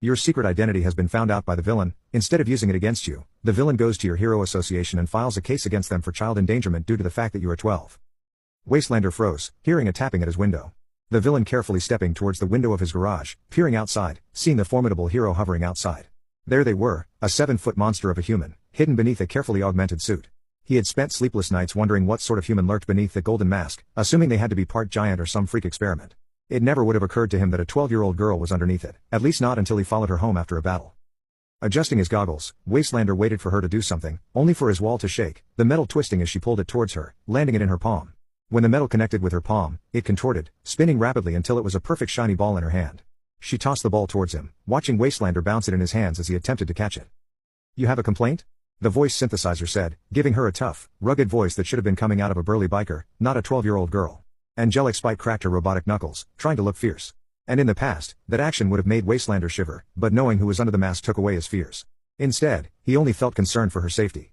Your secret identity has been found out by the villain. Instead of using it against you, the villain goes to your hero association and files a case against them for child endangerment due to the fact that you are 12. Wastelander froze, hearing a tapping at his window. The villain carefully stepping towards the window of his garage, peering outside, seeing the formidable hero hovering outside. There they were, a 7-foot monster of a human, hidden beneath a carefully augmented suit. He had spent sleepless nights wondering what sort of human lurked beneath the golden mask, assuming they had to be part giant or some freak experiment. It never would have occurred to him that a 12-year-old girl was underneath it, at least not until he followed her home after a battle. Adjusting his goggles, Wastelander waited for her to do something, only for his wall to shake, the metal twisting as she pulled it towards her, landing it in her palm. When the metal connected with her palm, it contorted, spinning rapidly until it was a perfect shiny ball in her hand. She tossed the ball towards him, watching Wastelander bounce it in his hands as he attempted to catch it. "You have a complaint?" the voice synthesizer said, giving her a tough, rugged voice that should have been coming out of a burly biker, not a 12-year-old girl. Angelic Spite cracked her robotic knuckles, trying to look fierce. And in the past, that action would have made Wastelander shiver, but knowing who was under the mask took away his fears. Instead, he only felt concern for her safety.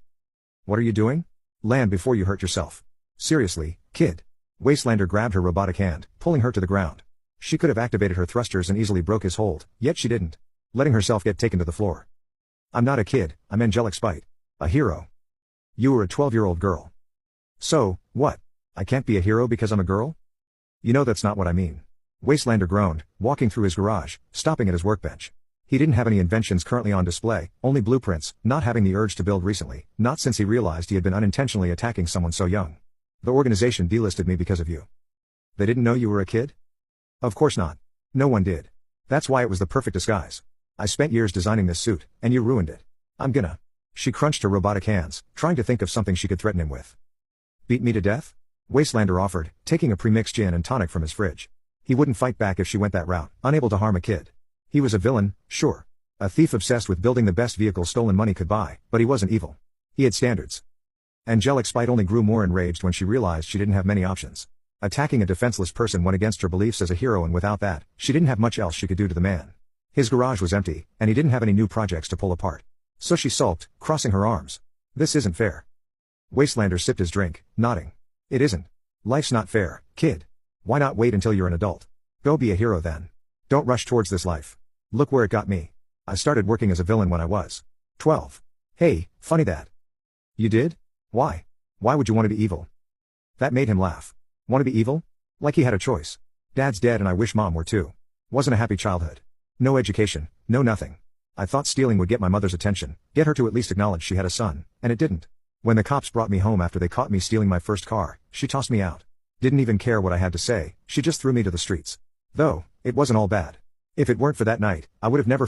"What are you doing? Land before you hurt yourself. Seriously, kid." Wastelander grabbed her robotic hand, pulling her to the ground. She could have activated her thrusters and easily broke his hold, yet she didn't. Letting herself get taken to the floor. "I'm not a kid, I'm Angelic Spite. A hero. You were a 12-year-old girl. So, what? I can't be a hero because I'm a girl? You know that's not what I mean." Wastelander groaned, walking through his garage, stopping at his workbench. He didn't have any inventions currently on display, only blueprints, not having the urge to build recently, not since he realized he had been unintentionally attacking someone so young. "The organization delisted me because of you." "They didn't know you were a kid?" "Of course not. No one did. That's why it was the perfect disguise. I spent years designing this suit, and you ruined it. I'm gonna..." She crunched her robotic hands, trying to think of something she could threaten him with. "Beat me to death?" Wastelander offered, taking a pre-mixed gin and tonic from his fridge. He wouldn't fight back if she went that route, unable to harm a kid. He was a villain, sure. A thief obsessed with building the best vehicle stolen money could buy, but he wasn't evil. He had standards. Angelic Spite only grew more enraged when she realized she didn't have many options. Attacking a defenseless person went against her beliefs as a hero, and without that, she didn't have much else she could do to the man. His garage was empty, and he didn't have any new projects to pull apart. So she sulked, crossing her arms. "This isn't fair." Wastelander sipped his drink, nodding. "It isn't. Life's not fair, kid. Why not wait until you're an adult? Go be a hero then. Don't rush towards this life. Look where it got me. I started working as a villain when I was 12. Hey, funny that. You did? Why? Why would you want to be evil?" That made him laugh. "Want to be evil? Like he had a choice. Dad's dead and I wish Mom were too. Wasn't a happy childhood. No education, no nothing. I thought stealing would get my mother's attention, get her to at least acknowledge she had a son, and it didn't. When the cops brought me home after they caught me stealing my first car, she tossed me out. Didn't even care what I had to say, she just threw me to the streets. Though, it wasn't all bad. If it weren't for that night, I would have never